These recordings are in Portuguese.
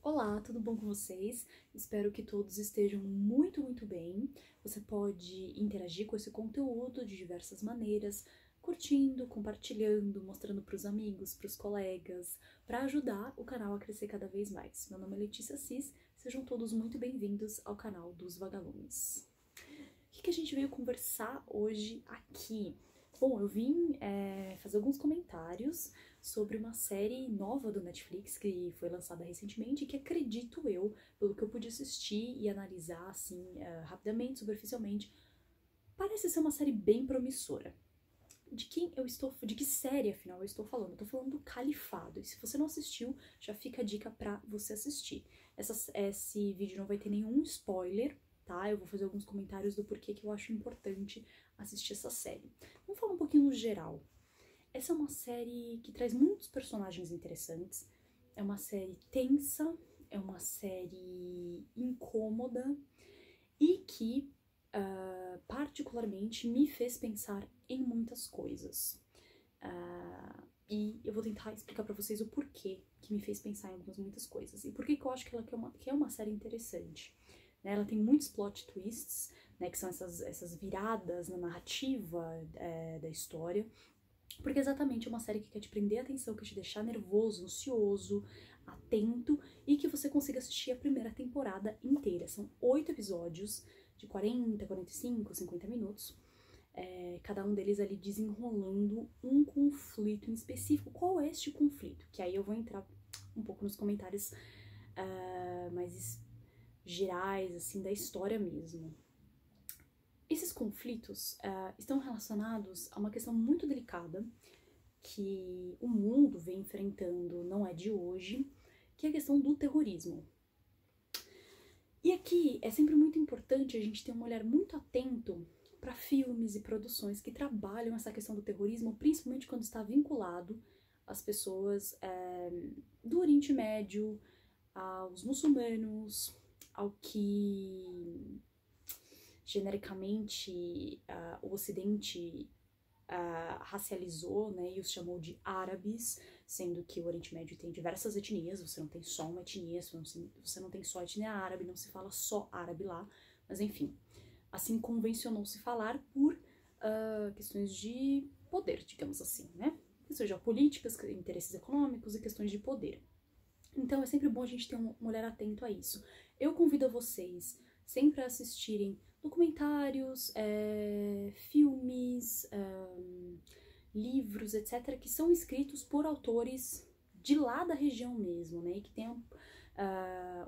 Olá, tudo bom com vocês? Espero que todos estejam muito bem. Você pode interagir com esse conteúdo de diversas maneiras, curtindo, compartilhando, mostrando para os amigos, para os colegas, para ajudar o canal a crescer cada vez mais. Meu nome é Letícia Assis, sejam todos muito bem-vindos ao canal dos Vagalumes. O que a gente veio conversar hoje aqui? Bom, eu vim fazer alguns comentários sobre uma série nova do Netflix que foi lançada recentemente e que acredito eu, pelo que eu pude assistir e analisar assim rapidamente, superficialmente, parece ser uma série bem promissora. De que série, afinal, eu estou falando? Eu tô falando do Califado. E se você não assistiu, já fica a dica pra você assistir. Esse vídeo não vai ter nenhum spoiler, tá? Eu vou fazer alguns comentários do porquê que eu acho importante assistir essa série. Vamos falar um pouquinho no geral. Essa é uma série que traz muitos personagens interessantes. É uma série tensa, é uma série incômoda e que particularmente me fez pensar em muitas coisas. E eu vou tentar explicar pra vocês o porquê que me fez pensar em muitas coisas. E por que eu acho que ela é uma série interessante. Né? Ela tem muitos plot twists, né, que são essas viradas na narrativa da história. Porque exatamente é uma série que quer te prender a atenção, quer te deixar nervoso, ansioso, atento e que você consiga assistir a primeira temporada inteira. São 8 episódios de 40, 45, 50 minutos. Cada um deles ali desenrolando um conflito em específico. Qual é este conflito? Que aí eu vou entrar um pouco nos comentários mais gerais, assim, da história mesmo. Esses conflitos estão relacionados a uma questão muito delicada que o mundo vem enfrentando, não é de hoje, que é a questão do terrorismo. E aqui é sempre muito importante a gente ter um olhar muito atento para filmes e produções que trabalham essa questão do terrorismo, principalmente quando está vinculado às pessoas do Oriente Médio, aos muçulmanos, ao que genericamente o Ocidente racializou, né, e os chamou de árabes, sendo que o Oriente Médio tem diversas etnias, você não tem só uma etnia, você não tem só etnia árabe, não se fala só árabe lá, mas enfim, assim convencionou-se falar por questões de poder, digamos assim, né? Questões geopolíticas, interesses econômicos e questões de poder. Então é sempre bom a gente ter um olhar atento a isso. Eu convido a vocês sempre a assistirem documentários, filmes, livros, etc., que são escritos por autores de lá da região mesmo, né? E que tenham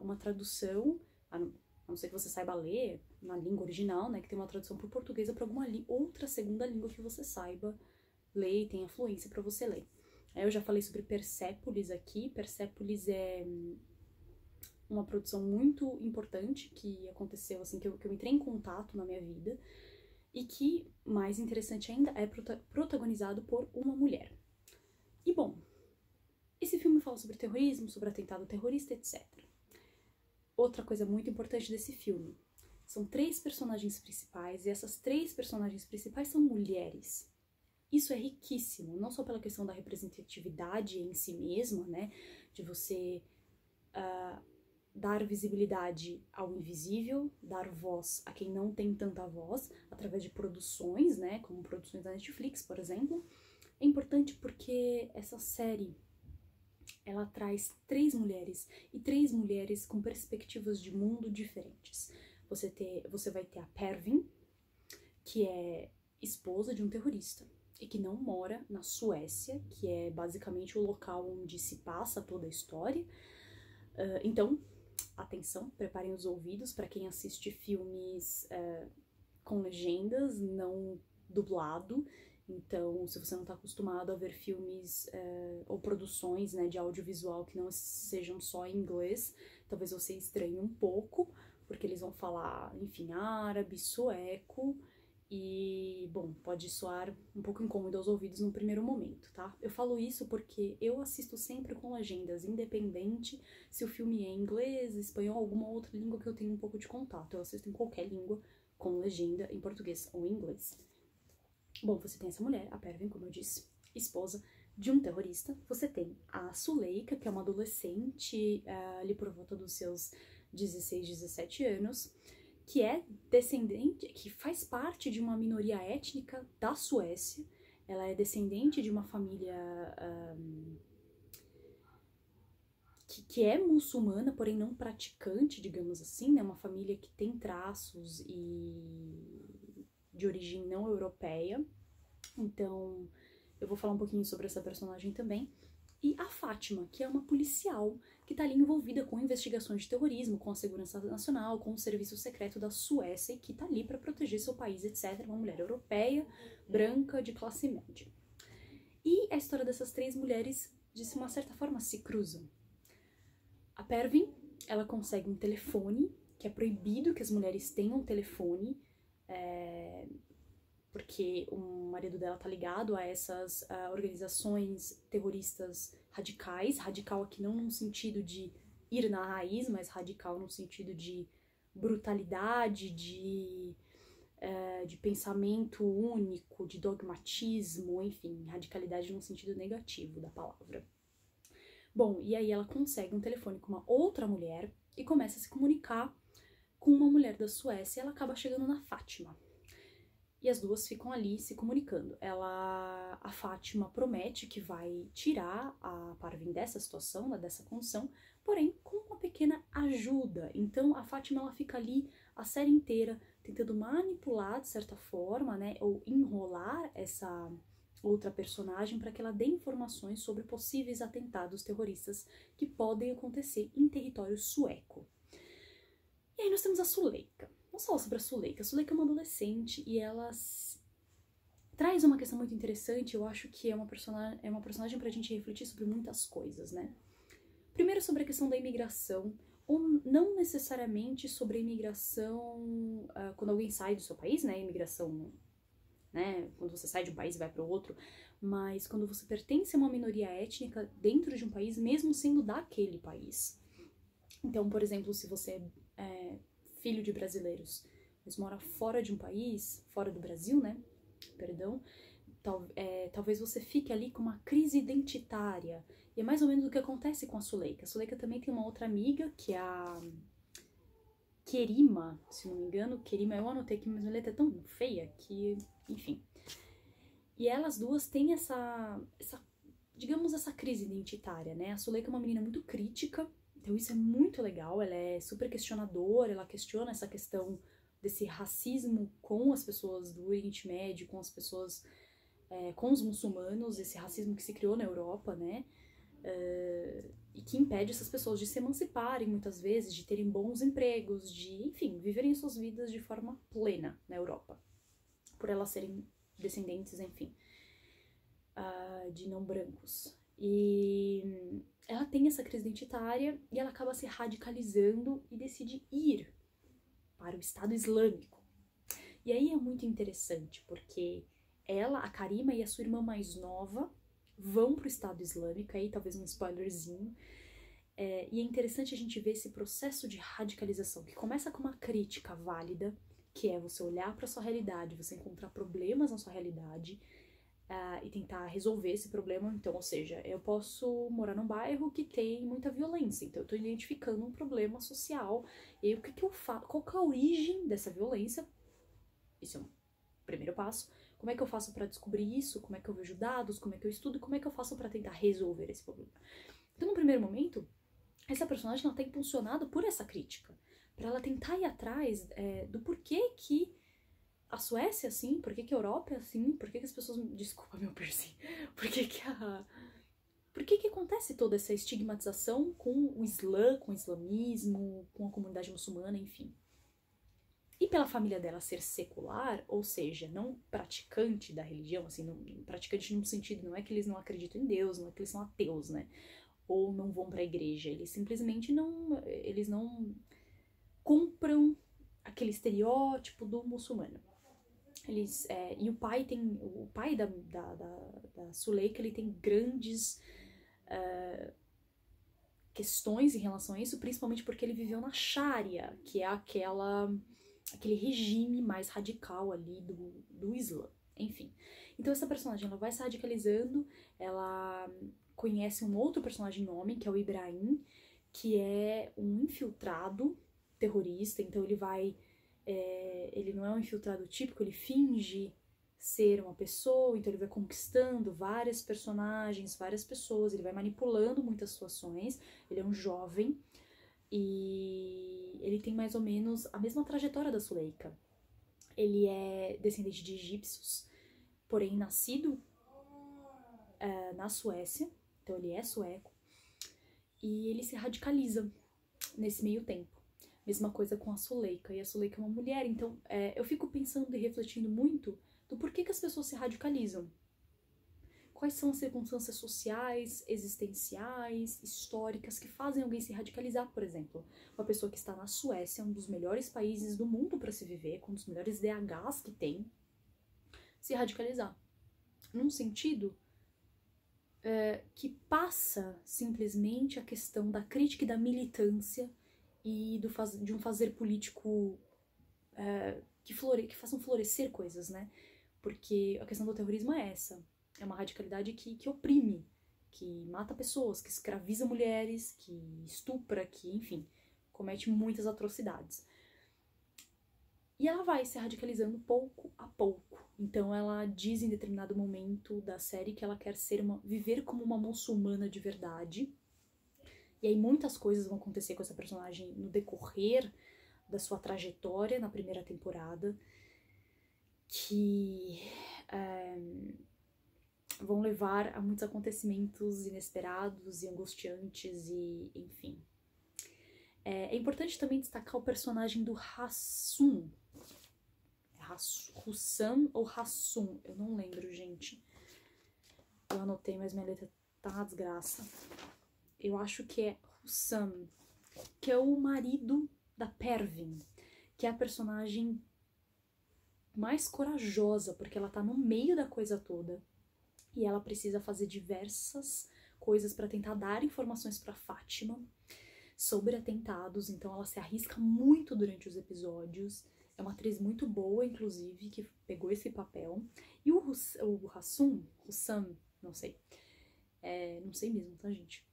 uma tradução, a não ser que você saiba ler na língua original, né? Que tem uma tradução para o português ou para alguma outra segunda língua que você saiba ler e tenha fluência para você ler. Eu já falei sobre Persépolis aqui. Persépolis é uma produção muito importante que aconteceu, assim, que eu entrei em contato na minha vida e que, mais interessante ainda, é protagonizado por uma mulher. E, bom, esse filme fala sobre terrorismo, sobre atentado terrorista, etc. Outra coisa muito importante desse filme, são 3 personagens principais e essas 3 personagens principais são mulheres. Isso é riquíssimo, não só pela questão da representatividade em si mesma, né, de você dar visibilidade ao invisível, dar voz a quem não tem tanta voz, através de produções, né, como produções da Netflix, por exemplo. É importante porque essa série, ela traz 3 mulheres, e 3 mulheres com perspectivas de mundo diferentes. Você vai ter a Pervin, que é esposa de um terrorista, e que não mora na Suécia, que é basicamente o local onde se passa toda a história. Então, atenção, preparem os ouvidos para quem assiste filmes com legendas, não dublado. Então, se você não está acostumado a ver filmes ou produções, né, de audiovisual que não sejam só em inglês, talvez você estranhe um pouco, porque eles vão falar, enfim, árabe, sueco, e, bom, pode soar um pouco incômodo aos ouvidos no primeiro momento, tá? Eu falo isso porque eu assisto sempre com legendas, independente se o filme é em inglês, espanhol, alguma outra língua que eu tenho um pouco de contato. Eu assisto em qualquer língua com legenda, em português ou em inglês. Bom, você tem essa mulher, a Pervin, como eu disse, esposa de um terrorista. Você tem a Suleika, que é uma adolescente ali por volta dos seus 16, 17 anos, que é descendente, que faz parte de uma minoria étnica da Suécia. Ela é descendente de uma família que é muçulmana, porém não praticante, digamos assim, né? Uma família que tem traços de origem não europeia. Então, eu vou falar um pouquinho sobre essa personagem também. E a Fátima, que é uma policial que está ali envolvida com investigações de terrorismo, com a segurança nacional, com o serviço secreto da Suécia e que está ali para proteger seu país, etc. Uma mulher europeia, branca, de classe média. E a história dessas três mulheres, de uma certa forma, se cruzam. A Pervin, ela consegue um telefone, que é proibido que as mulheres tenham um telefone, porque o marido dela tá ligado a essas organizações terroristas radicais. Radical aqui não no sentido de ir na raiz, mas radical no sentido de brutalidade, de pensamento único, de dogmatismo, enfim, radicalidade no sentido negativo da palavra. Bom, e aí ela consegue um telefone com uma outra mulher e começa a se comunicar com uma mulher da Suécia e ela acaba chegando na Fátima. E as duas ficam ali se comunicando. A Fátima promete que vai tirar a Parvin dessa situação, dessa condição, porém com uma pequena ajuda. Então a Fátima ela fica ali a série inteira tentando manipular de certa forma, né, ou enrolar essa outra personagem para que ela dê informações sobre possíveis atentados terroristas que podem acontecer em território sueco. E aí nós temos a Suleika. Vamos falar sobre a Suleika. A Suleika é uma adolescente e ela traz uma questão muito interessante. Eu acho que é uma personagem pra gente refletir sobre muitas coisas, né? Primeiro sobre a questão da imigração, ou não necessariamente sobre a imigração quando alguém sai do seu país, né? Imigração, né? Quando você sai de um país e vai para o outro, mas quando você pertence a uma minoria étnica dentro de um país, mesmo sendo daquele país. Então, por exemplo, se você é filho de brasileiros, mas mora fora de um país, fora do Brasil, né? Perdão. Talvez você fique ali com uma crise identitária. E é mais ou menos o que acontece com a Suleika. A Suleika também tem uma outra amiga, que é a Kerima, se não me engano. Kerima, eu anotei aqui, mas a letra é tão feia que, enfim. E elas duas têm digamos, essa crise identitária, né? A Suleika é uma menina muito crítica, então isso é muito legal, ela é super questionadora, ela questiona essa questão desse racismo com as pessoas do Oriente Médio, com as pessoas, com os muçulmanos, esse racismo que se criou na Europa, né? E que impede essas pessoas de se emanciparem muitas vezes, de terem bons empregos, de, enfim, viverem suas vidas de forma plena na Europa, por elas serem descendentes, enfim, de não brancos. E ela tem essa crise identitária e ela acaba se radicalizando e decide ir para o Estado Islâmico. E aí é muito interessante, porque ela, a Karima e a sua irmã mais nova vão para o Estado Islâmico, aí talvez um spoilerzinho, e é interessante a gente ver esse processo de radicalização, que começa com uma crítica válida, que é você olhar para sua realidade, você encontrar problemas na sua realidade, e tentar resolver esse problema. Então, ou seja, eu posso morar num bairro que tem muita violência, então eu tô identificando um problema social, e aí o que eu faço, qual que é a origem dessa violência? Isso é um primeiro passo. Como é que eu faço para descobrir isso? Como é que eu vejo dados? Como é que eu estudo? Como é que eu faço para tentar resolver esse problema? Então, no primeiro momento, essa personagem ela tá impulsionada por essa crítica, para ela tentar ir atrás do porquê que a Suécia é assim, por que a Europa é assim, por que as pessoas... Desculpa meu piercing. Por que acontece toda essa estigmatização com o Islã, com o islamismo, com a comunidade muçulmana, enfim. E pela família dela ser secular, ou seja, não praticante da religião, assim, não, praticante num sentido, não é que eles não acreditam em Deus, não é que eles são ateus, né? Ou não vão pra igreja, eles simplesmente eles não compram aquele estereótipo do muçulmano. E o pai da Suleika, ele tem grandes questões em relação a isso, principalmente porque ele viveu na Sharia, que é aquele regime mais radical ali do Islã. enfim. Então essa personagem, ela vai se radicalizando, ela conhece um outro personagem homem, que é o Ibrahim, que é um infiltrado terrorista, então ele vai... ele não é um infiltrado típico, ele finge ser uma pessoa, então ele vai conquistando várias personagens, várias pessoas, ele vai manipulando muitas situações, ele é um jovem, e ele tem mais ou menos a mesma trajetória da Suleika. Ele é descendente de egípcios, porém nascido na Suécia, então ele é sueco, e ele se radicaliza nesse meio tempo. Mesma coisa com a Suleika, e a Suleika é uma mulher, então eu fico pensando e refletindo muito do porquê que as pessoas se radicalizam. Quais são as circunstâncias sociais, existenciais, históricas que fazem alguém se radicalizar, por exemplo. Uma pessoa que está na Suécia, um dos melhores países do mundo para se viver, com um dos melhores DHs que tem, se radicalizar. Num sentido que passa simplesmente a questão da crítica e da militância e de um fazer político que façam florescer coisas, né? Porque a questão do terrorismo é essa. É uma radicalidade que oprime, que mata pessoas, que escraviza mulheres, que estupra, que, enfim, comete muitas atrocidades. E ela vai se radicalizando pouco a pouco. Então ela diz em determinado momento da série que ela quer viver como uma muçulmana de verdade. E aí muitas coisas vão acontecer com essa personagem no decorrer da sua trajetória na primeira temporada, que vão levar a muitos acontecimentos inesperados e angustiantes e, enfim. É importante também destacar o personagem do Hassum. Hussam ou Hassum? Eu não lembro, gente. Eu anotei, mas minha letra tá uma desgraça. Eu acho que é Hussam, que é o marido da Pervin, que é a personagem mais corajosa, porque ela tá no meio da coisa toda. E ela precisa fazer diversas coisas para tentar dar informações para Fátima sobre atentados, então ela se arrisca muito durante os episódios. É uma atriz muito boa, inclusive, que pegou esse papel. E o Hussam, não sei. Não sei mesmo, tá, gente?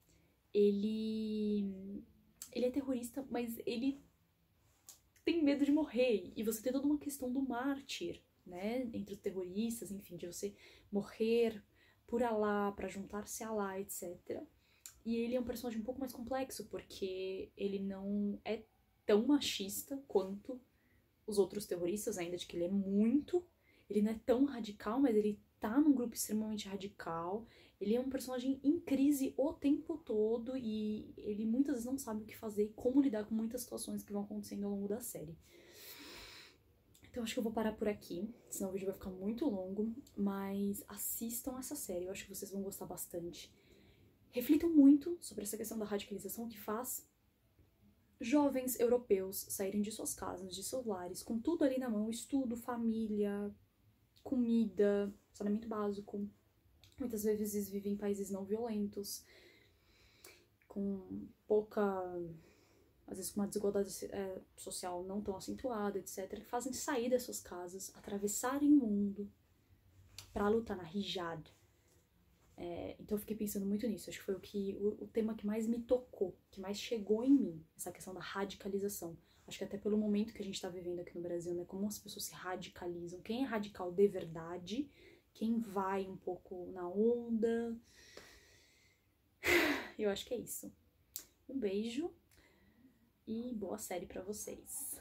Ele é terrorista, mas ele tem medo de morrer. E você tem toda uma questão do mártir, né? Entre os terroristas, enfim, de você morrer por Alá, pra juntar-se a Alá, etc. E ele é um personagem um pouco mais complexo, porque ele não é tão machista quanto os outros terroristas, ainda de que ele é muito. Ele não é tão radical, mas ele tá num grupo extremamente radical. Ele é um personagem em crise o tempo todo e ele muitas vezes não sabe o que fazer e como lidar com muitas situações que vão acontecendo ao longo da série. Então acho que eu vou parar por aqui, senão o vídeo vai ficar muito longo, mas assistam essa série, eu acho que vocês vão gostar bastante. Reflitam muito sobre essa questão da radicalização que faz jovens europeus saírem de suas casas, de seus lares, com tudo ali na mão, estudo, família, comida, saneamento básico. Muitas vezes vivem em países não violentos, com pouca, às vezes com uma desigualdade social não tão acentuada, etc., que fazem sair das suas casas, atravessarem o mundo para lutar na Hijab. Então eu fiquei pensando muito nisso, acho que foi o tema que mais me tocou, que mais chegou em mim, essa questão da radicalização. Acho que até pelo momento que a gente tá vivendo aqui no Brasil, né, como as pessoas se radicalizam, quem é radical de verdade, quem vai um pouco na onda. Eu acho que é isso. Um beijo e boa série pra vocês.